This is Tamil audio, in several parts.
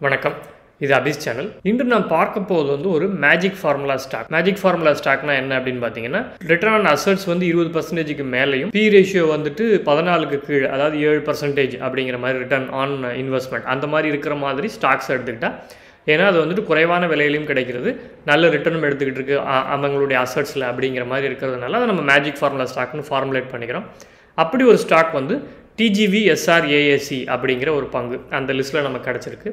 வணக்கம். இது அபிஸ் சேனல். இன்று நாம் பார்க்க போவது வந்து ஒரு magic formula stock. Magic formula ஸ்டாக்னா என்ன அப்படின்னு பார்த்தீங்கன்னா, ரிட்டர்ன் ஆன் அசட்ஸ் வந்து 20% மேலேயும், பி ரேஷியோ வந்துட்டு 14க்கு கீழே, அதாவது 7% அப்படிங்கிற மாதிரி ரிட்டர்ன் ஆன் இன்வெஸ்ட்மெண்ட் அந்த மாதிரி இருக்கிற மாதிரி ஸ்டாக்ஸ் எடுத்துக்கிட்டா, ஏன்னா அது வந்துட்டு குறைவான விலையிலையும் கிடைக்கிறது, நல்ல ரிட்டர்னும் எடுத்துக்கிட்டு இருக்கு அவங்களுடைய அசட்ஸில் அப்படிங்கிற மாதிரி இருக்கிறதுனால அதை நம்ம மேஜிக் ஃபார்முலா ஸ்டாக்னு ஃபார்முலேட் பண்ணிக்கிறோம். அப்படி ஒரு ஸ்டாக் வந்து டிஜிவி எஸ்ஆர்ஏஏசி அப்படிங்கிற ஒரு பங்கு அந்த லிஸ்ட்டில் நமக்கு கிடச்சிருக்கு.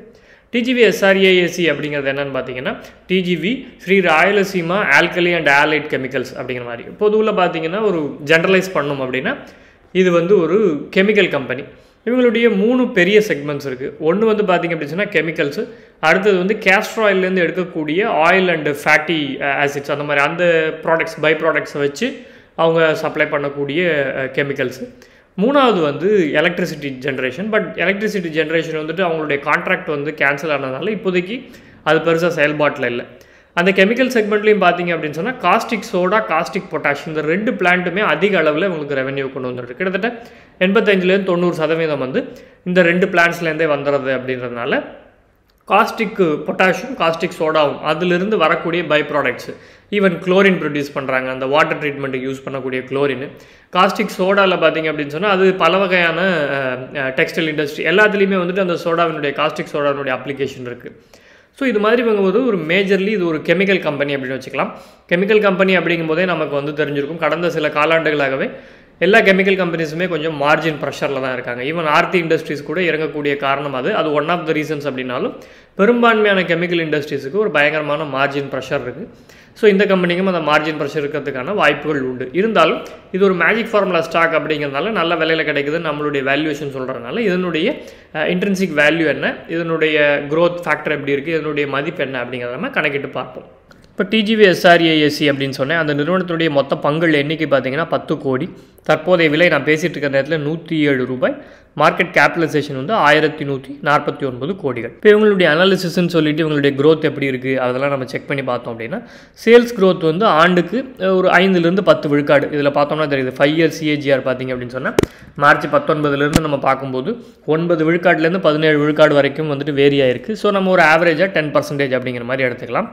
டிஜிவி எஸ்ஆர்ஏஏசி அப்படிங்கிறது என்னென்னு பார்த்தீங்கன்னா, TGV Sri Rayalaseema alkali and allied chemicals அப்படிங்கிற மாதிரி பொதுவில் பார்த்தீங்கன்னா ஒரு ஜென்ரலைஸ் பண்ணணும் அப்படின்னா, இது வந்து ஒரு கெமிக்கல் கம்பெனி. இவங்களுடைய 3 பெரிய செக்மெண்ட்ஸ் இருக்குது. ஒன்று வந்து பார்த்திங்க அப்படின்னு சொன்னால் கெமிக்கல்ஸு, அடுத்தது வந்து கேஸ்டர் ஆயிலேருந்து எடுக்கக்கூடிய ஆயில் அண்ட் ஃபேட்டி ஆசிட்ஸ் அந்த மாதிரி அந்த ப்ராடக்ட்ஸ் பை ப்ராடக்ட்ஸை வச்சு அவங்க சப்ளை பண்ணக்கூடிய கெமிக்கல்ஸு. மூணாவது வந்து electricity generation. But electricity generation வந்துட்டு அவங்களுடைய கான்ட்ராக்ட் வந்து கேன்சல் ஆனதுனால இப்போதைக்கு அது பெருசாக செயல்பாட்டில் இல்லை. அந்த கெமிக்கல் செக்மெண்ட்லேயும் பார்த்தீங்க அப்படின்னு சொன்னால் காஸ்டிக் சோடா, காஸ்டிக் பொட்டாஷ் இந்த 2 பிளான்ட்டுமே அதிக அளவில் உங்களுக்கு ரெவென்யூ கொண்டு வந்துருக்கு. கிட்டத்தட்ட 85-90% வந்து இந்த 2 பிளான்ட்ஸ்லேருந்தே வந்துடுறது அப்படின்றதுனால காஸ்டிக் பொட்டாஷும் காஸ்டிக் சோடாவும் அதிலிருந்து வரக்கூடிய by products, even chlorine produce பண்ணுறாங்க, அந்த வாட்டர் ட்ரீட்மெண்ட்டுக்கு யூஸ் பண்ணக்கூடிய குளோரின். காஸ்டிக் சோடாவில் பார்த்திங்க அப்படின்னு சொன்னால் அது பல வகையான டெக்ஸ்டைல் இண்டஸ்ட்ரி எல்லாத்துலேயுமே வந்துட்டு அந்த சோடாவினுடைய காஸ்டிக் சோடாவினுடைய அப்ளிகேஷன் இருக்குது. ஸோ இது மாதிரி இவங்க ஒரு மேஜர்லி இது ஒரு கெமிக்கல் கம்பெனி அப்படின்னு வச்சுக்கலாம். கெமிக்கல் கம்பெனி அப்படிங்கும் போதே நமக்கு வந்து தெரிஞ்சிருக்கும், கடந்த சில காலாண்டுகளாகவே எல்லா கெமிக்கல் கம்பெனிஸுமே கொஞ்சம் மார்ஜின் ப்ரெஷரில் தான் இருக்காங்க. ஈவன் ஆர்த்தி இண்டஸ்ட்ரீஸ் கூட இறங்கக்கூடிய காரணம் அது ஒன் ஆஃப் த ரீசன்ஸ் அப்படின்னாலும் பெரும்பான்மையான கெமிக்கல் இண்டஸ்ட்ரீஸுக்கு ஒரு பயங்கரமான மார்ஜின் ப்ரெஷர் இருக்குது. ஸோ இந்த கம்பெனிக்கும் அந்த மார்ஜின் ப்ரெஷர் இருக்கிறதுக்கான வாய்ப்புகள் உண்டு. இருந்தாலும் இது ஒரு மேஜிக் ஃபார்முலா ஸ்டாக் அப்படிங்கிறதுனால நல்ல விலையில் கிடைக்குது நம்மளுடைய வேல்யூவேஷன் சொல்கிறதுனால இதனுடைய இன்ட்ரின்சிக் வேல்யூ என்ன, இதனுடைய க்ரோத் ஃபேக்டர் எப்படி இருக்குது, இதனுடைய மதிப்பு என்ன அப்படிங்கிறத நம்ம கணக்கிட்டு பார்ப்போம். இப்போ டிஜிவி எஸ்ஆர்ஏஏசி அப்படின்னு சொன்னேன். அந்த நிறுவனத்தினுடைய மொத்த பங்குகள் எண்ணிக்கை பார்த்தீங்கன்னா 10 கோடி. தற்போதைய விலை நான் பேசிகிட்டு இருக்கிற நேரத்தில் 107 ரூபாய். மார்க்கெட் கேபிட்டலைசேஷன் வந்து 1149 கோடிகள். இப்போ இவங்களுடைய அனாலிசிஸ்ன்னு சொல்லிட்டு இவங்களுடைய க்ரோத் எப்படி இருக்குது அதெல்லாம் நம்ம செக் பண்ணி பார்த்தோம் அப்படின்னா, சேல்ஸ் க்ரோத் வந்து ஆண்டுக்கு ஒரு 5-10 விழுக்காடு. இதில் பார்த்தோம்னா தெரியுது 5 இயர் சிஏஜிஆர் பார்த்திங்க அப்படின்னு சொன்னால் மார்ச் 19 நம்ம பார்க்கும்போது 9 விழுக்காட்லேருந்து 17 விழுக்காடு வரைக்கும் வந்துட்டு வேரி ஆயிருக்கு. ஸோ நம்ம ஒரு ஆவரேஜாக 10% அப்படிங்கிற மாதிரி எடுத்துக்கலாம்.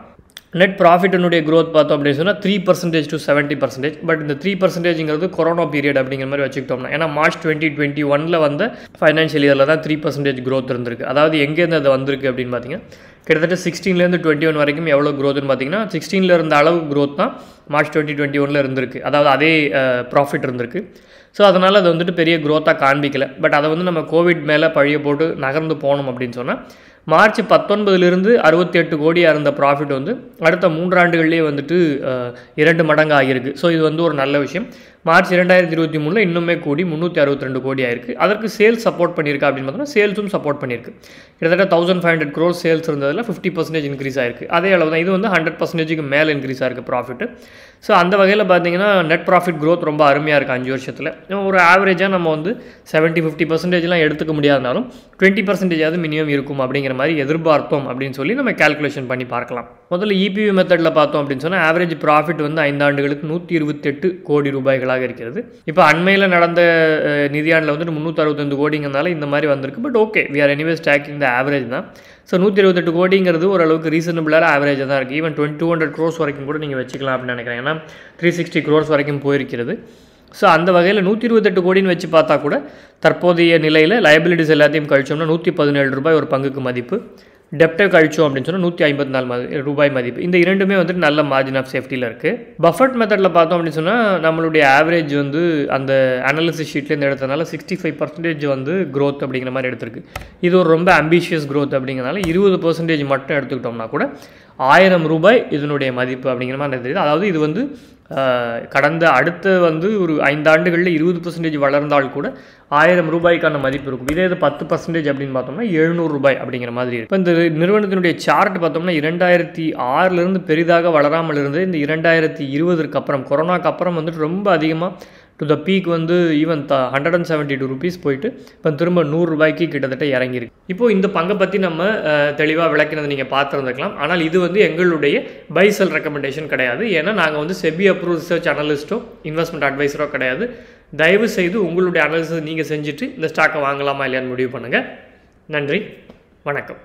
நெட் ப்ராஃபிட்டினுடைய க்ரோத் பார்த்தோம் அப்படின்னு சொன்னால் 3% to 70%. பட் இந்த 3%ங்கிறது கொரோனா பீரியட் அப்படிங்கிற மாதிரி வச்சுக்கிட்டோம்னா, ஏன்னா மார்ச் 2021 வந்த ஃபைனான்ஷியல் இயரில் தான் 3% க்ரோத் இருந்திருக்கு. அதாவது எங்கேருந்து அது வந்திருக்கு அப்படின்னு பார்த்தீங்கன்னா, கிட்டத்தட்ட 16லேருந்து 21 வரைக்கும் எவ்வளோ க்ரோத்துன்னு பார்த்தீங்கன்னா 16ல் இருந்த அளவு க்ரோத் தான் மார்ச் 2021 இருந்திருக்கு. அதாவது அதே ப்ராஃபிட் இருந்திருக்கு. ஸோ அதனால் அது வந்துட்டு பெரிய க்ரோத்தாக காண்பிக்கலை. பட் அதை வந்து நம்ம கோவிட் மேலே பழிய போட்டு நகர்ந்து போனோம் அப்படின்னு சொன்னால் மார்ச் 19 68 கோடியாக இருந்த ப்ராஃபிட் வந்து அடுத்த 3 ஆண்டுகள்லேயே வந்துட்டு 2 மடங்கு ஆகியிருக்கு. ஸோ இது வந்து ஒரு நல்ல விஷயம். மார்ச் 2023 இன்னுமே கூடி 362 கோடி ஆயிருக்கு. அதற்கு சேல்ஸ் சப்போர்ட் பண்ணியிருக்கா அப்படின்னு பார்த்தோம்னா சேல்ஸும் சப்போர்ட் பண்ணியிருக்கு. கிட்டத்தட்ட 1500 crore சேல்ஸ் இருந்ததில் 50% இன்க்ரீஸ் ஆயிருக்கு. அதே அளவு தான் இது வந்து 100%க்கு மேலே இன்க்ரீஸ் ஆயிருக்கு ப்ராஃபிட்டு. ஸோ அந்த வகையில் பார்த்தீங்கன்னா நெட் ப்ராஃபிட் க்ரோத் ரொம்ப அருமையாக இருக்குது 5 வருஷத்தில். ஒரு ஆவரேஜாக நம்ம வந்து 70-50% எடுத்துக்க முடியாதுனாலும் 20% மினிமம் இருக்கும் அப்படிங்கிற மாதிரி எதிர்பார்த்தோம் அப்படின்னு சொல்லி நம்ம கால்குலேஷன் பண்ணி பார்க்கலாம். முதல்ல இபிவி மெத்தடில் பார்த்தோம் அப்படின்னு சொன்னால் ஆவரேஜ் ப்ராஃபிட் வந்து 5 ஆண்டுகளுக்கு 128 கோடி ரூபாய்களாக இருக்கிறது. இப்போ அண்மையில் நடந்த நிதியாண்டில் வந்துட்டு 365 கோடிங்கிறதுனால இந்த மாதிரி வந்திருக்கு. But okay, we are anyways taking the average தான். ஸோ 128 கோடிங்கிறது ஓரளவுக்கு ரீசனபிளான ஆவரேஜாக தான் இருக்குது. ஈவன் 200 crores வரைக்கும் கூட நீங்கள் வச்சுக்கலாம் அப்படின்னு நினைக்கிறேன். ஏன்னா 360 crores வரைக்கும் போயிருக்கிறது. ஸோ அந்த வகையில் 128 கோடின்னு வச்சு பார்த்தா கூட தற்போதைய நிலையில் லைபிலிட்டிஸ் எல்லாத்தையும் கழிச்சோம்னா 117 ரூபாய் ஒரு பங்குக்கு மதிப்பு. டெப்டை கழிச்சோம் அப்படின்னு சொன்னால் 154 ரூபாய் மதிப்பு. இந்த இரண்டுமே வந்துட்டு நல்ல மார்ஜின் ஆஃப் சேஃப்டியில் இருக்குது. பஃபட் மெத்தடில் பார்த்தோம் அப்படின்னு சொன்னால் நம்மளுடைய ஆவரேஜ் வந்து அந்த அனாலிசிஸ் ஷீட்லேருந்து எடுத்ததுனால 65% வந்து க்ரோத் அப்படிங்கிற மாதிரி எடுத்திருக்கு. இது ஒரு ரொம்ப அம்பிஷியஸ் க்ரோத் அப்படிங்கிறனால 20% மட்டும் எடுத்துக்கிட்டோம்னா கூட 1000 ரூபாய் இதனுடைய மதிப்பு அப்படிங்கிற மாதிரி தெரியுது. அதாவது இது வந்து கடந்த அடுத்த வந்து ஒரு 5 ஆண்டுகளில் 20% வளர்ந்தால் கூட 1000 ரூபாய்க்கான மதிப்பு இருக்கும். இதே இது 10% அப்படின்னு பார்த்தோம்னா 700 ரூபாய் அப்படிங்கிற மாதிரி இருக்கும். இப்போ இந்த நிறுவனத்தினுடைய சார்ட் பார்த்தோம்னா 2006 பெரிதாக வளராமல் இருந்து இந்த 2020 அப்புறம் கொரோனாக்கு அப்புறம் வந்துட்டு ரொம்ப அதிகமாக டு த பீக் வந்து ஈவன் 172 rupees போயிட்டு இப்போ திரும்ப 100 ரூபாய்க்கு கிட்டத்தட்ட இறங்கியிருக்கு. இப்போது இந்த பங்கை பற்றி நம்ம தெளிவாக விளக்கினதை நீங்கள் பார்த்துருந்துக்கலாம். ஆனால் இது வந்து எங்களுடைய பை செல் ரெக்கமெண்டேஷன் கிடையாது. ஏன்னா நாங்கள் வந்து செபி அப்ரூவ் ரிசர்ச் அனலிஸ்ட்டோ இன்வெஸ்ட்மெண்ட் அட்வைஸரோ கிடையாது. தயவு செய்து உங்களுடைய அனாலிசிஸ் நீங்கள் செஞ்சுட்டு இந்த ஸ்டாக்கை வாங்கலாமா இல்லையான்னு முடிவு பண்ணுங்கள். நன்றி, வணக்கம்.